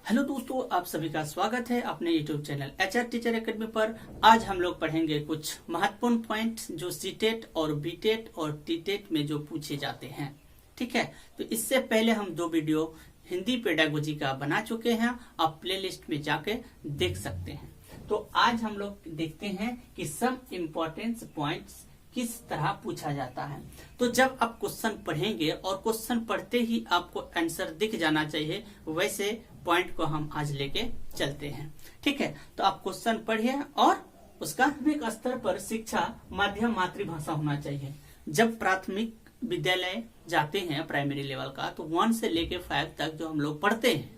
Hello दोस्तों, आप सभी का स्वागत है अपने YouTube channel HR teacher academy पर। आज हम लोग पढ़ेंगे कुछ महत्वपूर्ण पॉइंट जो सीटेट और बीटेट और टीटेट में जो पूछे जाते हैं। ठीक है, तो इससे पहले हम 2 वीडियो हिंदी पेडागोजी का बना चुके हैं, आप प्लेलिस्ट में जाके देख सकते हैं। तो आज हम लोग देखते हैं कि सम इम्पोर्टेंट पॉइंट्स किस तरह पूछा जाता है। तो जब आप क्वेश्चन पढ़ेंगे और क्वेश्चन पढ़ते ही आपको आंसर दिख जाना चाहिए, वैसे पॉइंट को हम आज लेके चलते हैं। ठीक है, तो आप क्वेश्चन पढ़िए और उसका प्राथमिक स्तर पर शिक्षा माध्यम मातृभाषा होना चाहिए। जब प्राथमिक विद्यालय जाते हैं प्राइमरी लेवल का, तो 1 से लेके 5 तक जो हम लोग पढ़ते हैं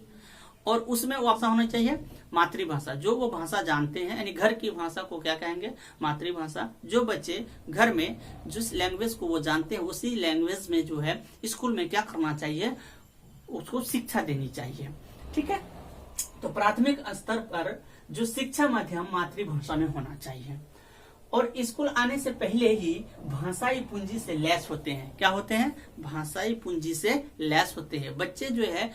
और उसमें वो भाषा होना चाहिए मातृभाषा, जो वो भाषा जानते हैं, यानी घर की भाषा को क्या कहेंगे, मातृभाषा। जो बच्चे घर में जिस लैंग्वेज को वो जानते हैं उसी लैंग्वेज में जो है स्कूल में क्या करना चाहिए, उसको शिक्षा देनी चाहिए। ठीक है, तो प्राथमिक स्तर पर जो शिक्षा माध्यम मातृभाषा में होना चाहिए और स्कूल आने से पहले ही भाषाई पूंजी से लैस होते हैं। क्या होते हैं? भाषाई पूंजी से लैस होते हैं। बच्चे जो है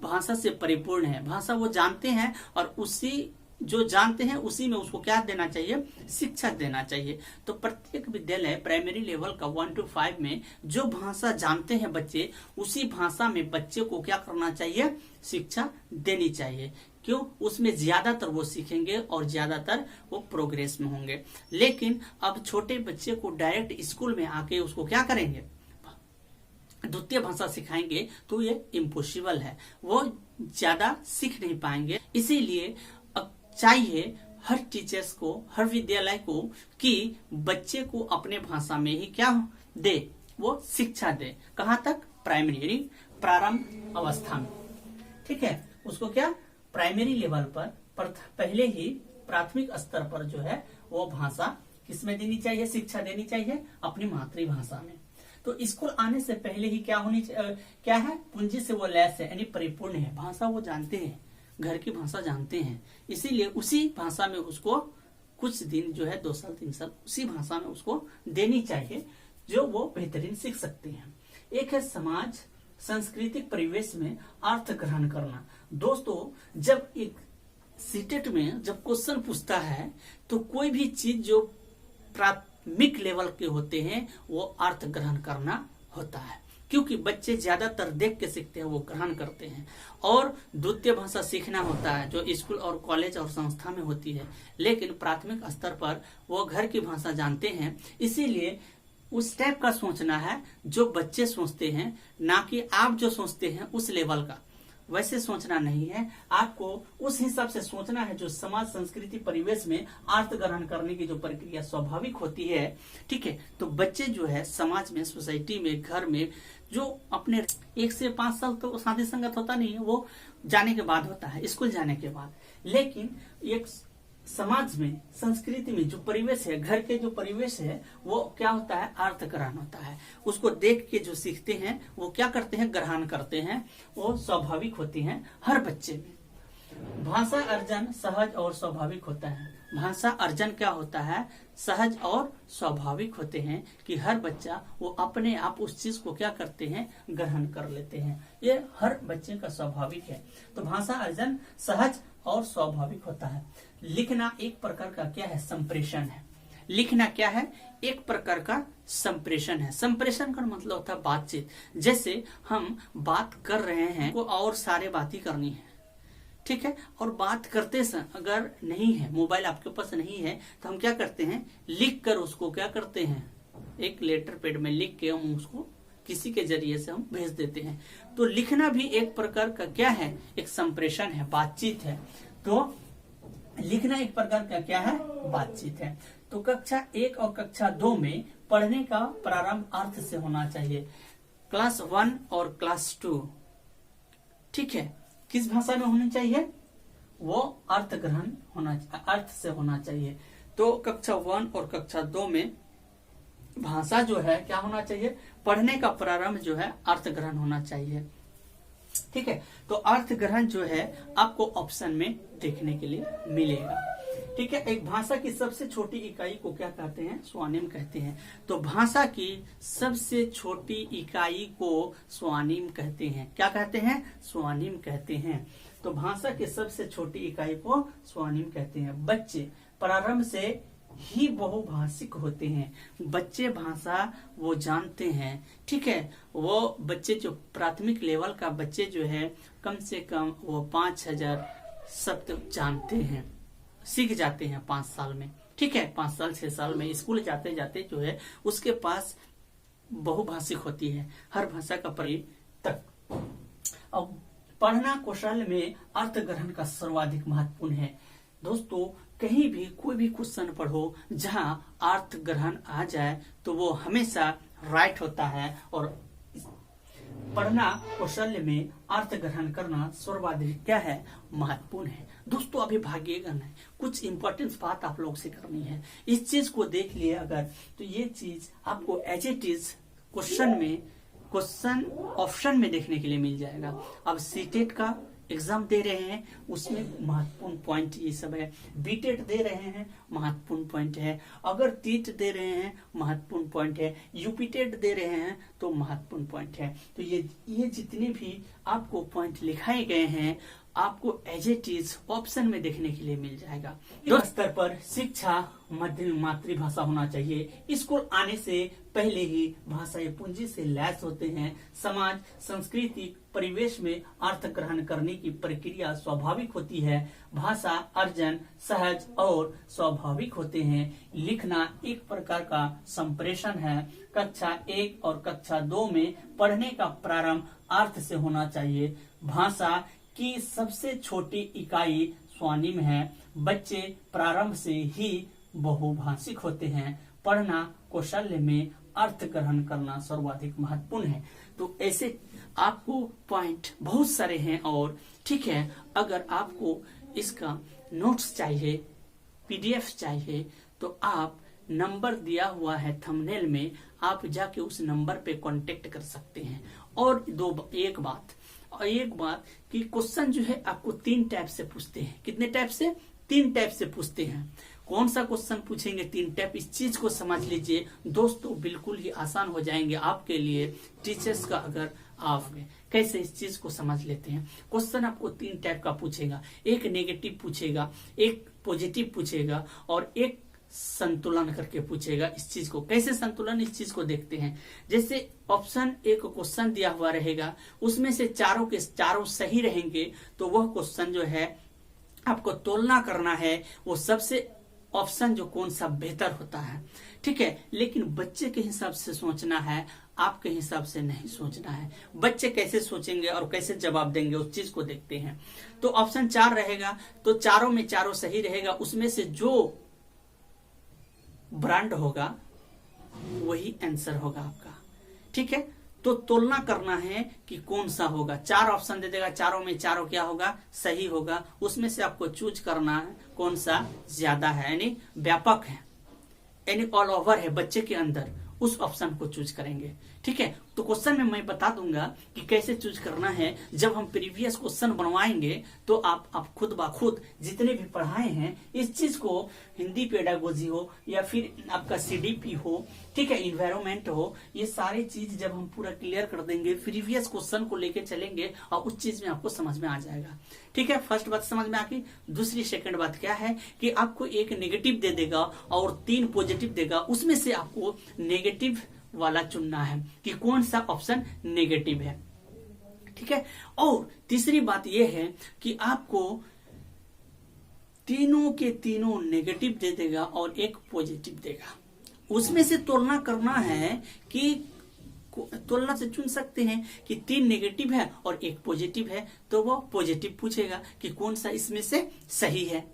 भाषा से परिपूर्ण है, भाषा वो जानते हैं और उसी जो जानते हैं उसी में उसको क्या देना चाहिए, शिक्षा देना चाहिए। तो प्रत्येक विद्यालय प्राइमरी लेवल का 1 to 5 में जो भाषा जानते हैं बच्चे, उसी भाषा में बच्चे को क्या करना चाहिए, शिक्षा देनी चाहिए। क्यों? उसमें ज्यादातर वो सीखेंगे और ज्यादातर वो प्रोग्रेस में होंगे। लेकिन अब छोटे बच्चे को डायरेक्ट स्कूल में आके उसको क्या करेंगे, द्वितीय भाषा सिखाएंगे, तो ये इम्पॉसिबल है, वो ज्यादा सीख नहीं पाएंगे। इसीलिए अब चाहिए हर टीचर्स को, हर विद्यालय को कि बच्चे को अपने भाषा में ही क्या दे, वो शिक्षा दे। कहाँ तक? प्राइमरी यानी प्रारंभ अवस्था में। ठीक है, उसको क्या प्राइमरी लेवल पर पहले ही प्राथमिक स्तर पर जो है वो भाषा किसमें देनी चाहिए, शिक्षा देनी चाहिए, अपनी मातृभाषा में। तो स्कूल आने से पहले ही क्या होनी क्या है, पूंजी से वो लैस है, यानी परिपूर्ण है, भाषा वो जानते हैं, घर की भाषा जानते हैं। इसीलिए उसी भाषा में उसको कुछ दिन जो है 2 साल 3 साल उसी भाषा में उसको देनी चाहिए, जो वो बेहतरीन सीख सकते हैं। एक है समाज सांस्कृतिक परिवेश में अर्थ ग्रहण करना। दोस्तों, जब एक सीटेट में जब क्वेश्चन पूछता है तो कोई भी चीज जो प्राथमिक लेवल के होते हैं वो अर्थ ग्रहण करना होता है, क्योंकि बच्चे ज्यादातर देख के सीखते हैं, वो ग्रहण करते हैं। और द्वितीय भाषा सीखना होता है जो स्कूल और कॉलेज और संस्था में होती है, लेकिन प्राथमिक स्तर पर वो घर की भाषा जानते हैं। इसीलिए उस टाइप का सोचना है जो बच्चे सोचते हैं, ना कि आप जो सोचते हैं उस लेवल का। वैसे सोचना नहीं है, आपको उस हिसाब से सोचना है जो समाज संस्कृति परिवेश में अर्थ ग्रहण करने की जो प्रक्रिया स्वाभाविक होती है। ठीक है, तो बच्चे जो है समाज में, सोसाइटी में, घर में जो अपने 1 से 5 साल तो साथी संगत होता नहीं है, वो जाने के बाद होता है, स्कूल जाने के बाद। लेकिन एक समाज में, संस्कृति में जो परिवेश है, घर के जो परिवेश है, वो क्या होता है, अर्थ ग्रहण होता है। उसको देख के जो सीखते हैं वो क्या करते हैं, ग्रहण करते हैं, वो स्वाभाविक होती हैं हर बच्चे में। भाषा अर्जन सहज और स्वाभाविक होता है। भाषा अर्जन क्या होता है, सहज और स्वाभाविक होते हैं कि हर बच्चा वो अपने आप उस चीज को क्या करते हैं, ग्रहण कर लेते हैं। ये हर बच्चे का स्वाभाविक है। तो भाषा अर्जन सहज और स्वाभाविक होता है। लिखना एक प्रकार का क्या है, संप्रेषण है। लिखना क्या है, एक प्रकार का संप्रेषण है। संप्रेषण का मतलब होता है बातचीत। जैसे हम बात कर रहे हैं को और सारे बातें करनी है, ठीक है, और बात करते समय अगर नहीं है, मोबाइल आपके पास नहीं है, तो हम क्या करते हैं, लिख कर उसको क्या करते हैं, एक लेटर पैड में लिख के हम उसको किसी के जरिए से हम भेज देते हैं। तो लिखना भी एक प्रकार का क्या है, एक संप्रेषण है, बातचीत है। तो लिखना एक प्रकार का क्या है, बातचीत है। तो कक्षा 1 और कक्षा 2 में पढ़ने का प्रारंभ अर्थ से होना चाहिए। क्लास 1 और क्लास 2, ठीक है, किस भाषा में होनी चाहिए, वो अर्थ ग्रहण होना, अर्थ से होना चाहिए। तो कक्षा 1 और कक्षा 2 में भाषा जो है क्या होना चाहिए, पढ़ने का प्रारंभ जो है अर्थ ग्रहण होना चाहिए। ठीक है, तो अर्थ ग्रहण जो है आपको ऑप्शन में देखने के लिए मिलेगा। ठीक है। एक भाषा की सबसे छोटी इकाई को क्या कहते हैं? स्वनिम कहते हैं। तो भाषा की सबसे छोटी इकाई को स्वनिम कहते हैं। क्या कहते हैं? स्वनिम कहते हैं। तो भाषा की सबसे छोटी इकाई को स्वनिम कहते हैं। बच्चे प्रारंभ से ही बहुभाषिक होते हैं। बच्चे भाषा वो जानते हैं, ठीक है। वो बच्चे जो प्राथमिक लेवल का बच्चे जो है कम से कम वो 5000 शब्द जानते हैं, सीख जाते हैं 5 साल में, ठीक है। 5 साल 6 साल में स्कूल जाते जाते जो है उसके पास बहुभाषिक होती है, हर भाषा का परिचय तक। अब पढ़ना कौशल में अर्थ ग्रहण का सर्वाधिक महत्वपूर्ण है। दोस्तों कहीं भी कोई भी क्वेश्चन पढ़ो जहां अर्थ ग्रहण आ जाए तो वो हमेशा राइट होता है। और पढ़ना कौशल में अर्थ ग्रहण करना सर्वाधिक क्या है? महत्वपूर्ण है। दोस्तों अभी भागिएगा नहीं, कुछ इंपॉर्टेंट बात आप लोग से करनी है। इस चीज को देख लिए अगर तो ये चीज आपको as it is question option में देखने के लिए मिल जाएगा। अब सीटेट का एग्जाम दे रहे हैं उसमें महत्वपूर्ण पॉइंट ये सब है। बीटेट दे रहे हैं महत्वपूर्ण पॉइंट है। अगर टीट दे रहे हैं महत्वपूर्ण पॉइंट है। यूपीटेट दे रहे हैं तो महत्वपूर्ण पॉइंट है। तो ये जितने भी आपको पॉइंट लिखाए गए हैं आपको एज इट इज ऑप्शन में देखने के लिए मिल जाएगा। दो स्तर पर शिक्षा मध्यम मातृभाषा होना चाहिए। स्कूल आने से पहले ही भाषाई पूंजी से लैस होते हैं। समाज संस्कृति परिवेश में अर्थ ग्रहण करने की प्रक्रिया स्वाभाविक होती है। भाषा अर्जन सहज और स्वाभाविक होते हैं। लिखना एक प्रकार का संप्रेषण है। कक्षा 1 और कक्षा 2 में पढ़ने का प्रारंभ अर्थ से होना चाहिए। भाषा की सबसे छोटी इकाई स्वनिम है। बच्चे प्रारंभ से ही बहुभाषिक होते हैं। पढ़ना कौशल में अर्थ ग्रहण करना सर्वाधिक महत्वपूर्ण है। तो ऐसे आपको पॉइंट बहुत सारे हैं और ठीक है। अगर आपको इसका नोट्स चाहिए, पीडीएफ चाहिए तो आप नंबर दिया हुआ है थंबनेल में, आप जाके उस नंबर पे कांटेक्ट कर सकते हैं। और एक बात कि क्वेश्चन जो है आपको 3 टाइप से पूछते हैं। कितने टाइप से? 3 टाइप से पूछते हैं। कौन सा क्वेश्चन पूछेंगे 3 टाइप, इस चीज को समझ लीजिए दोस्तों, बिल्कुल ही आसान हो जाएंगे आपके लिए टीचर्स का। अगर आप कैसे इस चीज को समझ लेते हैं, क्वेश्चन आपको 3 टाइप का पूछेगा। एक नेगेटिव पूछेगा, एक पॉजिटिव पूछेगा और एक संतुलन करके पूछेगा। इस चीज को कैसे संतुलन, इस चीज को देखते हैं। जैसे ऑप्शन एक क्वेश्चन दिया हुआ रहेगा, उसमें से चारों के चारों सही रहेंगे तो वह क्वेश्चन जो है आपको तुलना करना है वो सबसे ऑप्शन जो कौन सा बेहतर होता है, ठीक है। लेकिन बच्चे के हिसाब से सोचना है, आपके हिसाब से नहीं सोचना है। बच्चे कैसे सोचेंगे और कैसे जवाब देंगे उस चीज को देखते हैं। तो ऑप्शन 4 रहेगा तो चारों में चारों सही रहेगा, उसमें से जो ब्रांड होगा वही आंसर होगा आपका, ठीक है। तो तुलना करना है कि कौन सा होगा। 4 ऑप्शन दे देगा, चारों में चारों क्या होगा? सही होगा। उसमें से आपको चूज करना है कौन सा ज्यादा है, यानी व्यापक है, यानी ऑल ओवर है बच्चे के अंदर, उस ऑप्शन को चूज करेंगे, ठीक है। तो क्वेश्चन में मैं बता दूंगा कि कैसे चूज करना है। जब हम प्रीवियस क्वेश्चन बनवाएंगे तो आप खुद ब खुद जितने भी पढ़ाए हैं इस चीज को, हिंदी पेडागोजी हो या फिर आपका सीडीपी हो, ठीक है, इन्वायरमेंट हो, ये सारी चीज जब हम पूरा क्लियर कर देंगे, प्रीवियस क्वेश्चन को लेके चलेंगे और उस चीज में आपको समझ में आ जाएगा, ठीक है। फर्स्ट बात समझ में आती। दूसरी सेकंड बात क्या है कि आपको एक नेगेटिव दे देगा और 3 पॉजिटिव देगा, उसमें से आपको नेगेटिव वाला चुनना है कि कौन सा ऑप्शन नेगेटिव है, ठीक है। और तीसरी बात यह है कि आपको तीनों के तीनों नेगेटिव दे देगा और एक पॉजिटिव देगा, उसमें से तुलना करना है कि तुलना से चुन सकते हैं कि 3 नेगेटिव है और एक पॉजिटिव है तो वो पॉजिटिव पूछेगा कि कौन सा इसमें से सही है,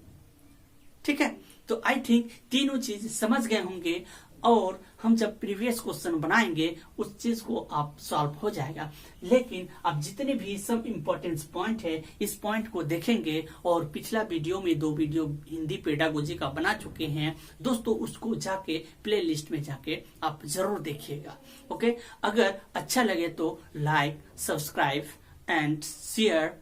ठीक है। तो आई थिंक तीनों चीज समझ गए होंगे और हम जब प्रीवियस क्वेश्चन बनाएंगे उस चीज को आप सॉल्व हो जाएगा। लेकिन अब जितने भी सब इम्पोर्टेंट पॉइंट है इस पॉइंट को देखेंगे और पिछला वीडियो में 2 वीडियो हिंदी पेडागोजी का बना चुके हैं दोस्तों, उसको जाके प्ले लिस्ट में जाके आप जरूर देखिएगा, ओके। अगर अच्छा लगे तो लाइक, सब्सक्राइब एंड शेयर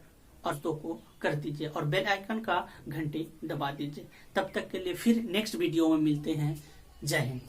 और तो को कर दीजिए और बेल आइकन का घंटी दबा दीजिए। तब तक के लिए फिर नेक्स्ट वीडियो में मिलते हैं। जय हिंद।